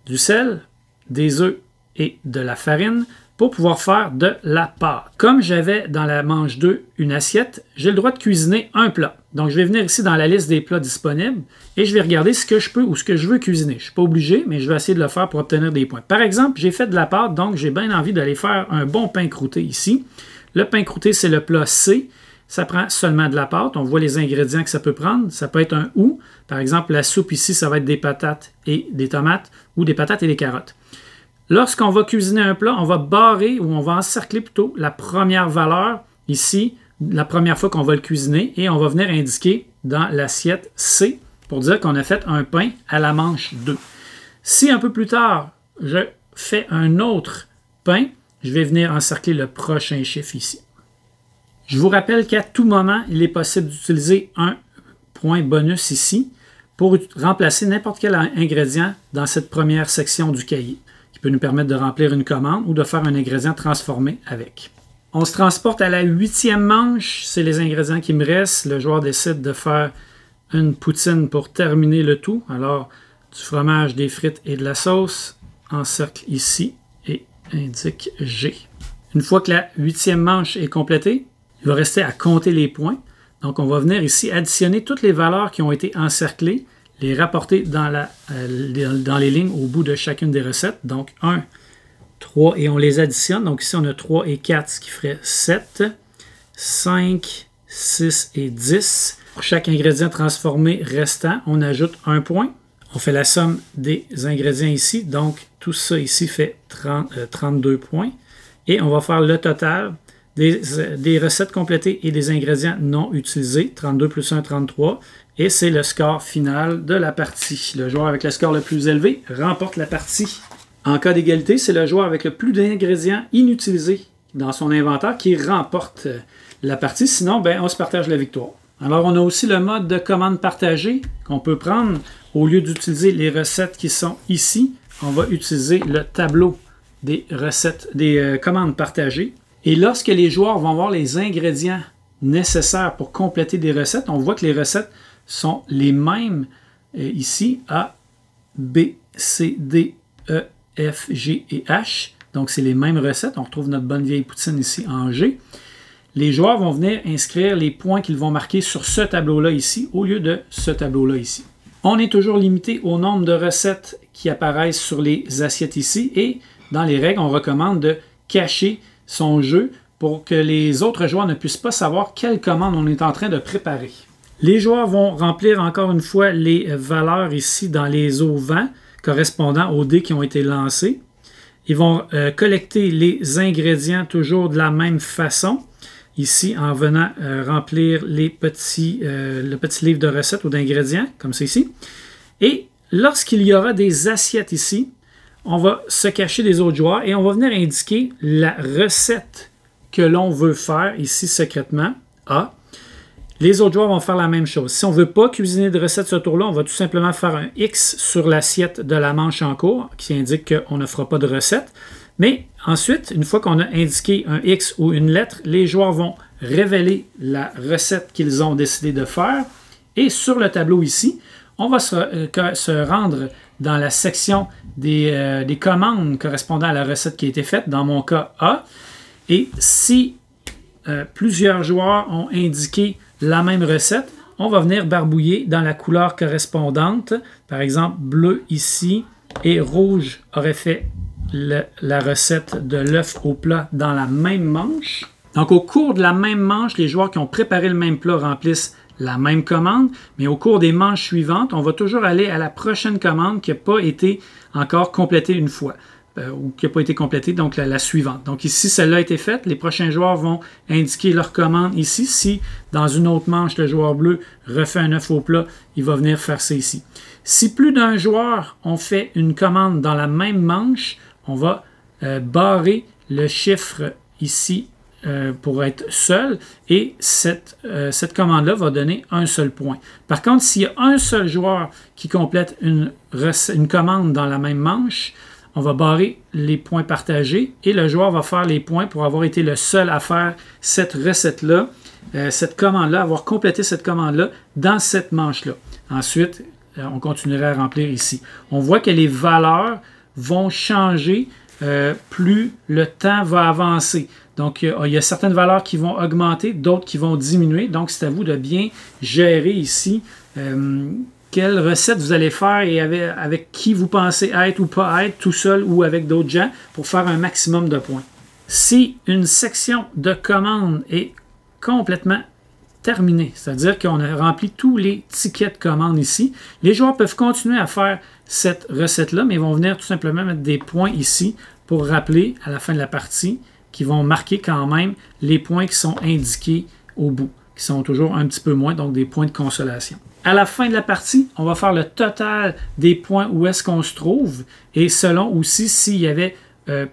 Du sel, des œufs et de la farine. pour pouvoir faire de la pâte. Comme j'avais dans la manche 2 une assiette, j'ai le droit de cuisiner un plat. Donc, je vais venir ici dans la liste des plats disponibles et je vais regarder ce que je peux ou ce que je veux cuisiner. Je ne suis pas obligé, mais je vais essayer de le faire pour obtenir des points. Par exemple, j'ai fait de la pâte, donc j'ai bien envie d'aller faire un bon pain croûté ici. Le pain croûté, c'est le plat C. Ça prend seulement de la pâte. On voit les ingrédients que ça peut prendre. Ça peut être un ou. Par exemple, la soupe ici, ça va être des patates et des tomates ou des patates et des carottes. Lorsqu'on va cuisiner un plat, on va barrer ou on va encercler plutôt la première valeur ici, la première fois qu'on va le cuisiner, et on va venir indiquer dans l'assiette C pour dire qu'on a fait un pain à la manche 2. Si un peu plus tard, je fais un autre pain, je vais venir encercler le prochain chiffre ici. Je vous rappelle qu'à tout moment, il est possible d'utiliser un point bonus ici pour remplacer n'importe quel ingrédient dans cette première section du cahier, qui peut nous permettre de remplir une commande ou de faire un ingrédient transformé avec. On se transporte à la 8e manche, c'est les ingrédients qui me restent. Le joueur décide de faire une poutine pour terminer le tout. Alors, du fromage, des frites et de la sauce, encercle ici et indique G. Une fois que la 8e manche est complétée, il va rester à compter les points. Donc, on va venir ici additionner toutes les valeurs qui ont été encerclées, les rapporter dans les lignes au bout de chacune des recettes. Donc, 1, 3 et on les additionne. Donc, ici, on a 3 et 4, ce qui ferait 7, 5, 6 et 10. Pour chaque ingrédient transformé restant, on ajoute un point. On fait la somme des ingrédients ici. Donc, tout ça ici fait 32 points. Et on va faire le total des recettes complétées et des ingrédients non utilisés. 32 plus 1, 33. Et c'est le score final de la partie. Le joueur avec le score le plus élevé remporte la partie. En cas d'égalité, c'est le joueur avec le plus d'ingrédients inutilisés dans son inventaire qui remporte la partie. Sinon, on se partage la victoire. Alors, on a aussi le mode de commande partagée qu'on peut prendre. Au lieu d'utiliser les recettes qui sont ici, on va utiliser le tableau des recettes, des commandes partagées. Et lorsque les joueurs vont voir les ingrédients nécessaires pour compléter des recettes, on voit que les recettes sont les mêmes ici, A, B, C, D, E, F, G et H. Donc, c'est les mêmes recettes. On retrouve notre bonne vieille poutine ici en G. Les joueurs vont venir inscrire les points qu'ils vont marquer sur ce tableau-là ici, au lieu de ce tableau-là ici. On est toujours limité au nombre de recettes qui apparaissent sur les assiettes ici. Et dans les règles, on recommande de cacher son jeu pour que les autres joueurs ne puissent pas savoir quelle commande on est en train de préparer. Les joueurs vont remplir encore une fois les valeurs ici dans les auvents correspondant aux dés qui ont été lancés. Ils vont collecter les ingrédients toujours de la même façon. Ici, en venant remplir le petit livre de recettes ou d'ingrédients, comme c'est ici. Et lorsqu'il y aura des assiettes ici, on va se cacher des autres joueurs et on va venir indiquer la recette que l'on veut faire ici secrètement, A. Les autres joueurs vont faire la même chose. Si on ne veut pas cuisiner de recette ce tour-là, on va tout simplement faire un X sur l'assiette de la manche en cours qui indique qu'on ne fera pas de recette. Mais ensuite, une fois qu'on a indiqué un X ou une lettre, les joueurs vont révéler la recette qu'ils ont décidé de faire. Et sur le tableau ici, on va se rendre dans la section des commandes correspondant à la recette qui a été faite, dans mon cas A. Et si plusieurs joueurs ont indiqué la même recette, on va venir barbouiller dans la couleur correspondante. Par exemple, bleu ici et rouge aurait fait la recette de l'œuf au plat dans la même manche. Donc, au cours de la même manche, les joueurs qui ont préparé le même plat remplissent la même commande, mais au cours des manches suivantes, on va toujours aller à la prochaine commande qui n'a pas été encore complétée une fois, ou qui n'a pas été complétée, donc la suivante. Donc ici, celle-là a été faite. Les prochains joueurs vont indiquer leur commande ici. Si dans une autre manche, le joueur bleu refait un œuf au plat, il va venir faire ça ici. Si plus d'un joueur ont fait une commande dans la même manche, on va barrer le chiffre ici pour être seul et cette commande-là va donner un seul point. Par contre, s'il y a un seul joueur qui complète une commande dans la même manche, on va barrer les points partagés et le joueur va faire les points pour avoir été le seul à faire cette recette-là, cette commande-là, avoir complété cette commande-là dans cette manche-là. Ensuite, on continuerait à remplir ici. On voit que les valeurs vont changer plus le temps va avancer. Donc, il y a certaines valeurs qui vont augmenter, d'autres qui vont diminuer. Donc, c'est à vous de bien gérer ici quelle recette vous allez faire et avec qui vous pensez être ou pas être, tout seul ou avec d'autres gens, pour faire un maximum de points. Si une section de commande est complètement terminée, c'est-à-dire qu'on a rempli tous les tickets de commande ici, les joueurs peuvent continuer à faire cette recette-là, mais ils vont venir tout simplement mettre des points ici pour rappeler à la fin de la partie qui vont marquer quand même les points qui sont indiqués au bout, qui sont toujours un petit peu moins, donc des points de consolation. À la fin de la partie, on va faire le total des points où est-ce qu'on se trouve et selon aussi s'il y avait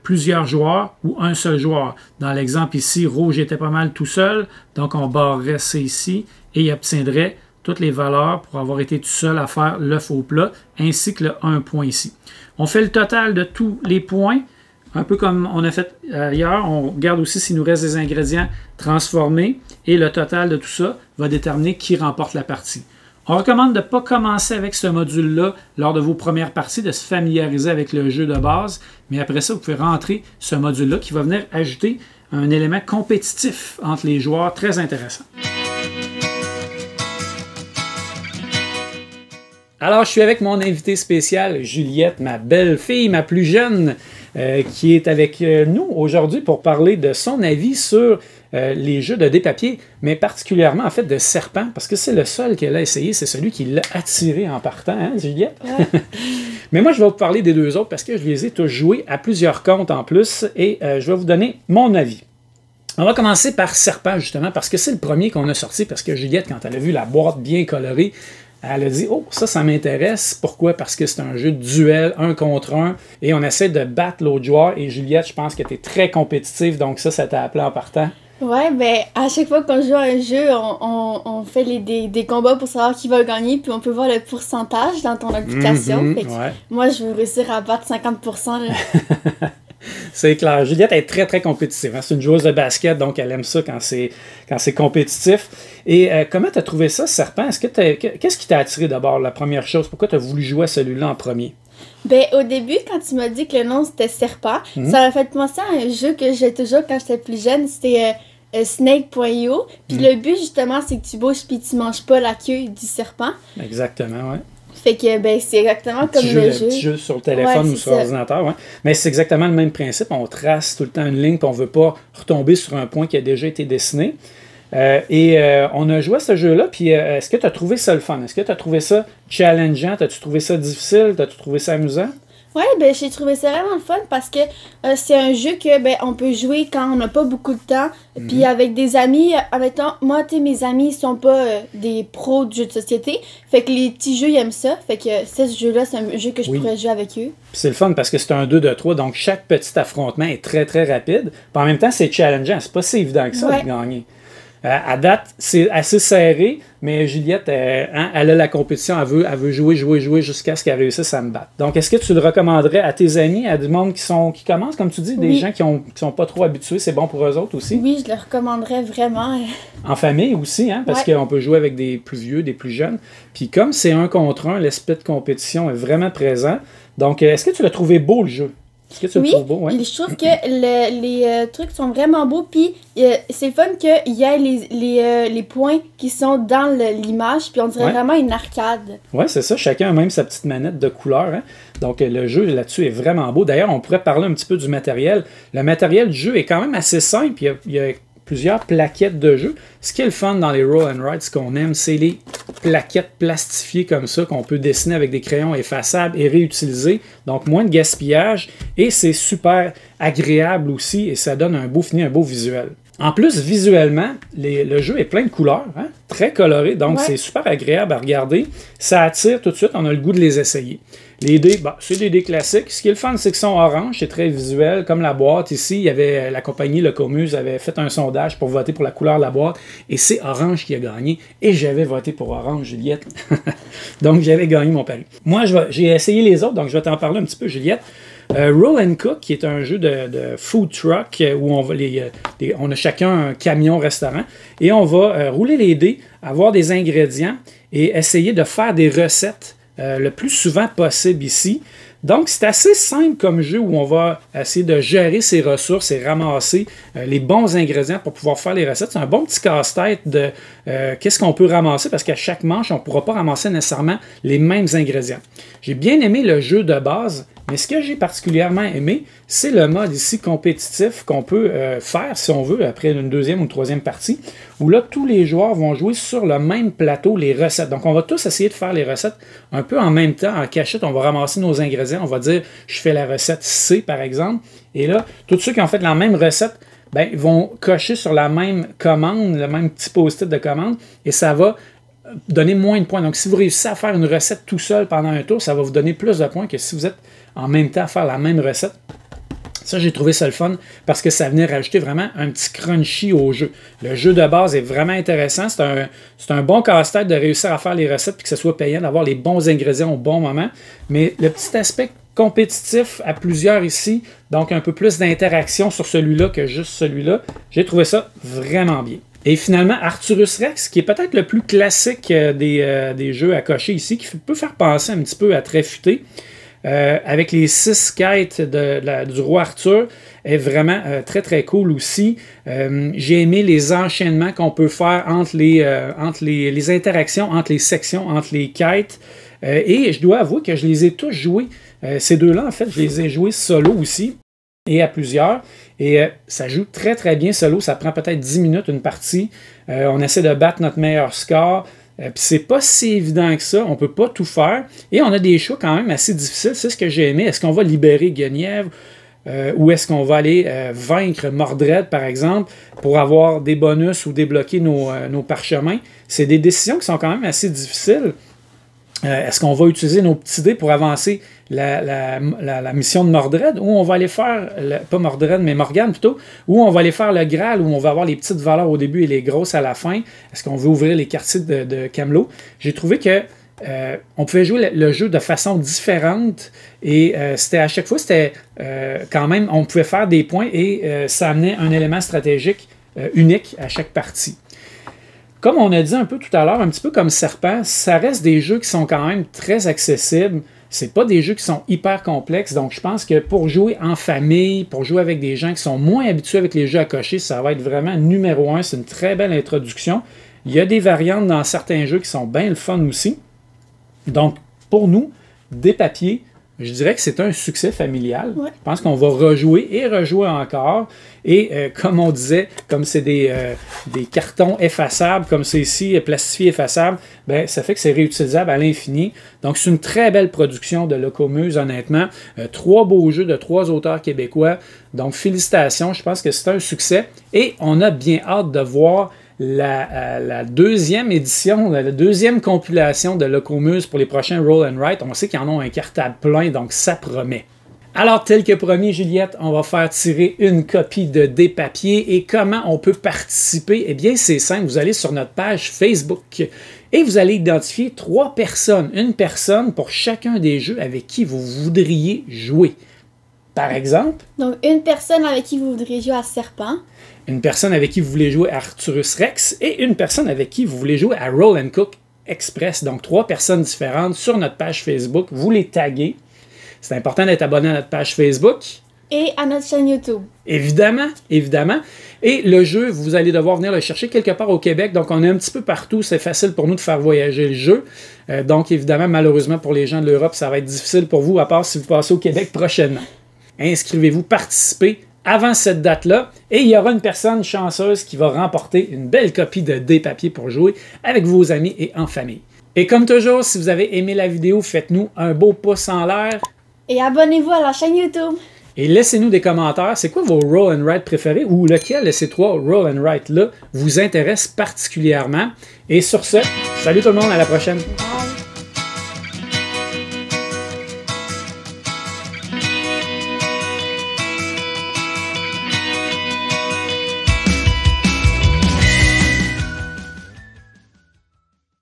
plusieurs joueurs ou un seul joueur. Dans l'exemple ici, rouge était pas mal tout seul, donc on barrerait ça ici et il obtiendrait toutes les valeurs pour avoir été tout seul à faire l'œuf au plat, ainsi que le 1 point ici. On fait le total de tous les points, un peu comme on a fait hier. On regarde aussi s'il nous reste des ingrédients transformés et le total de tout ça va déterminer qui remporte la partie. On recommande de ne pas commencer avec ce module-là lors de vos premières parties, de se familiariser avec le jeu de base, mais après ça, vous pouvez rentrer ce module-là qui va venir ajouter un élément compétitif entre les joueurs très intéressant. Alors, je suis avec mon invité spécial, Juliette, ma belle-fille, ma plus jeune, qui est avec nous aujourd'hui pour parler de son avis sur les jeux de dés papier, mais particulièrement en fait de Serpent, parce que c'est le seul qu'elle a essayé, c'est celui qui l'a attiré en partant, hein, Juliette? Ouais. Mais moi, je vais vous parler des deux autres parce que je les ai tous joués à plusieurs comptes en plus et je vais vous donner mon avis. On va commencer par Serpent, justement, parce que c'est le premier qu'on a sorti, parce que Juliette, quand elle a vu la boîte bien colorée, elle a dit « Oh, ça m'intéresse. » Pourquoi? Parce que c'est un jeu de duel, 1 contre 1, et on essaie de battre l'autre joueur. Et Juliette, je pense que tu es très compétitive, donc ça t'a appelé en partant. Ouais, ben à chaque fois qu'on joue à un jeu, on fait des combats pour savoir qui va gagner, puis on peut voir le pourcentage dans ton application. Fait que moi, je veux réussir à battre 50%. C'est clair. Juliette est très, très compétitive. Hein? C'est une joueuse de basket, donc elle aime ça quand c'est compétitif. Et comment tu as trouvé ça, Serpent? Qu'est-ce qui t'a attiré d'abord, la première chose? Pourquoi tu as voulu jouer à celui-là en premier? Ben, au début, quand tu m'as dit que le nom c'était Serpent, ça m'a fait penser à un jeu que j'ai toujours quand j'étais plus jeune. C'était Snake.io. Puis le but, justement, c'est que tu bouges puis tu manges pas la queue du serpent. Exactement, oui. Fait que ben, c'est exactement comme le jeu. Un petit jeu sur le téléphone ou sur l'ordinateur, ouais. Mais c'est exactement le même principe. On trace tout le temps une ligne puis on ne veut pas retomber sur un point qui a déjà été dessiné. On a joué à ce jeu-là, puis est-ce que tu as trouvé ça le fun? Est-ce que tu as trouvé ça challengeant? As-tu trouvé ça difficile? As-tu trouvé ça amusant? Ouais, ben j'ai trouvé ça vraiment le fun parce que c'est un jeu que ben on peut jouer quand on n'a pas beaucoup de temps. Puis avec des amis, admettons, moi, tu sais, mes amis, ils sont pas des pros de jeux de société. Fait que les petits jeux, ils aiment ça. Fait que ce jeu-là, c'est un jeu que je pourrais jouer avec eux. C'est le fun parce que c'est un 2 de 3, donc chaque petit affrontement est très, très rapide. Puis en même temps, c'est challengeant. C'est pas si évident que ça de gagner. À date, c'est assez serré, mais Juliette, elle a la compétition, elle veut jouer jusqu'à ce qu'elle réussisse à me battre. Donc, est-ce que tu le recommanderais à tes amis, à du monde qui commencent, comme tu dis, des gens qui sont pas trop habitués, c'est bon pour eux autres aussi? Oui, je le recommanderais vraiment. En famille aussi, hein, parce qu'on peut jouer avec des plus vieux, des plus jeunes. Puis comme c'est 1 contre 1, l'aspect de compétition est vraiment présent. Donc, est-ce que tu l'as trouvé beau, le jeu? Est-ce que tu le trouves beau? Ouais. Je trouve que les trucs sont vraiment beaux. Puis c'est fun qu'il y ait les points qui sont dans l'image. Puis on dirait vraiment une arcade. Oui, c'est ça. Chacun a même sa petite manette de couleur. Hein? Donc le jeu là-dessus est vraiment beau. D'ailleurs, on pourrait parler un petit peu du matériel. Le matériel du jeu est quand même assez simple. Il y a plusieurs plaquettes de jeu. Ce qui est le fun dans les Roll and Ride, ce qu'on aime, c'est les plaquettes plastifiées comme ça qu'on peut dessiner avec des crayons effaçables et réutiliser. Donc, moins de gaspillage et c'est super agréable aussi et ça donne un beau fini, un beau visuel. En plus, visuellement, le jeu est plein de couleurs, hein? Très coloré, donc c'est super agréable à regarder. Ça attire tout de suite, on a le goût de les essayer. Les dés, c'est des dés classiques. Ce qui est le fun, c'est qu'ils sont orange, c'est très visuel, comme la boîte. Ici, il y avait la compagnie Le Comuse avait fait un sondage pour voter pour la couleur de la boîte, et c'est orange qui a gagné. Et j'avais voté pour orange, Juliette. Donc, j'avais gagné mon pari. Moi, j'ai essayé les autres, donc je vais t'en parler un petit peu, Juliette. Roll and Cook, qui est un jeu de food truck où on a chacun un camion-restaurant et on va rouler les dés, avoir des ingrédients et essayer de faire des recettes le plus souvent possible ici. Donc, c'est assez simple comme jeu où on va essayer de gérer ses ressources et ramasser les bons ingrédients pour pouvoir faire les recettes. C'est un bon petit casse-tête de qu'est-ce qu'on peut ramasser parce qu'à chaque manche, on ne pourra pas ramasser nécessairement les mêmes ingrédients. J'ai bien aimé le jeu de base, mais ce que j'ai particulièrement aimé, c'est le mode ici compétitif qu'on peut faire, si on veut, après une deuxième ou une troisième partie, où là, tous les joueurs vont jouer sur le même plateau les recettes. Donc, on va tous essayer de faire les recettes un peu en même temps, en cachette. On va ramasser nos ingrédients. On va dire, je fais la recette C, par exemple. Et là, tous ceux qui ont fait la même recette, ben, vont cocher sur la même commande, le même petit post-it de commande, et ça va donner moins de points. Donc, si vous réussissez à faire une recette tout seul pendant un tour, ça va vous donner plus de points que si vous êtes en même temps à faire la même recette. Ça, j'ai trouvé ça le fun parce que ça venait rajouter vraiment un petit crunchy au jeu. Le jeu de base est vraiment intéressant. C'est un bon casse-tête de réussir à faire les recettes et que ce soit payant, d'avoir les bons ingrédients au bon moment. Mais le petit aspect compétitif à plusieurs ici, donc un peu plus d'interaction sur celui-là que juste celui-là, j'ai trouvé ça vraiment bien. Et finalement, Arcturus Rex, qui est peut-être le plus classique des jeux à cocher ici, qui peut faire penser un petit peu à Tréfuté, avec les 6 quêtes du roi Arthur, est vraiment très très cool aussi. J'ai aimé les enchaînements qu'on peut faire entre les interactions, entre les sections, entre les quêtes. Et je dois avouer que je les ai tous joués. Ces deux-là, en fait, je les ai joués solo aussi et à plusieurs. Et ça joue très très bien solo. Ça prend peut-être 10 minutes une partie. On essaie de battre notre meilleur score. Puis c'est pas si évident que ça, on peut pas tout faire. Et on a des choix quand même assez difficiles, c'est ce que j'ai aimé. Est-ce qu'on va libérer Guenièvre ou est-ce qu'on va aller vaincre Mordred, par exemple, pour avoir des bonus ou débloquer nos parchemins? C'est des décisions qui sont quand même assez difficiles. Est-ce qu'on va utiliser nos petits dés pour avancer la mission de Mordred, ou on va aller faire, pas Mordred, mais Morgane plutôt, ou on va aller faire le Graal, où on va avoir les petites valeurs au début et les grosses à la fin? Est-ce qu'on veut ouvrir les quartiers de Camelot? J'ai trouvé que on pouvait jouer le jeu de façon différente et à chaque fois, c'était quand même, on pouvait faire des points et ça amenait un élément stratégique unique à chaque partie. Comme on a dit un peu tout à l'heure, un petit peu comme Serpent, ça reste des jeux qui sont quand même très accessibles. C'est pas des jeux qui sont hyper complexes, donc je pense que pour jouer en famille, pour jouer avec des gens qui sont moins habitués avec les jeux à cocher, ça va être vraiment numéro 1. C'est une très belle introduction. Il y a des variantes dans certains jeux qui sont bien le fun aussi. Donc, pour nous, des papiers, je dirais que c'est un succès familial. Ouais. Je pense qu'on va rejouer et rejouer encore. Et comme on disait, comme c'est des cartons effaçables, comme c'est ici, plastifié effaçable, ben, ça fait que c'est réutilisable à l'infini. Donc, c'est une très belle production de Locomuse, honnêtement. 3 beaux jeux de 3 auteurs québécois. Donc, félicitations. Je pense que c'est un succès. Et on a bien hâte de voir la deuxième édition, la deuxième compilation de Locomuse pour les prochains Roll and Write. On sait qu'ils en ont un cartable plein, donc ça promet. Alors, tel que promis, Juliette, on va faire tirer une copie de dés papier. Et comment on peut participer? Eh bien, c'est simple. Vous allez sur notre page Facebook et vous allez identifier 3 personnes. Une personne pour chacun des jeux avec qui vous voudriez jouer. Par exemple... Donc, une personne avec qui vous voudriez jouer à Serpent. Une personne avec qui vous voulez jouer à Arcturus Rex et une personne avec qui vous voulez jouer à Roll and Cook Express. Donc, 3 personnes différentes sur notre page Facebook. Vous les taguez. C'est important d'être abonné à notre page Facebook. Et à notre chaîne YouTube. Évidemment, évidemment. Et le jeu, vous allez devoir venir le chercher quelque part au Québec. Donc, on est un petit peu partout. C'est facile pour nous de faire voyager le jeu. Donc, évidemment, malheureusement, pour les gens de l'Europe, ça va être difficile pour vous, à part si vous passez au Québec prochainement. Inscrivez-vous, participez avant cette date-là, et il y aura une personne chanceuse qui va remporter une belle copie de dés papier pour jouer avec vos amis et en famille. Et comme toujours, si vous avez aimé la vidéo, faites-nous un beau pouce en l'air. Et abonnez-vous à la chaîne YouTube. Et laissez-nous des commentaires. C'est quoi vos Roll and Write préférés ou lequel de ces 3 Roll and Write-là vous intéresse particulièrement? Et sur ce, salut tout le monde, à la prochaine! Bye.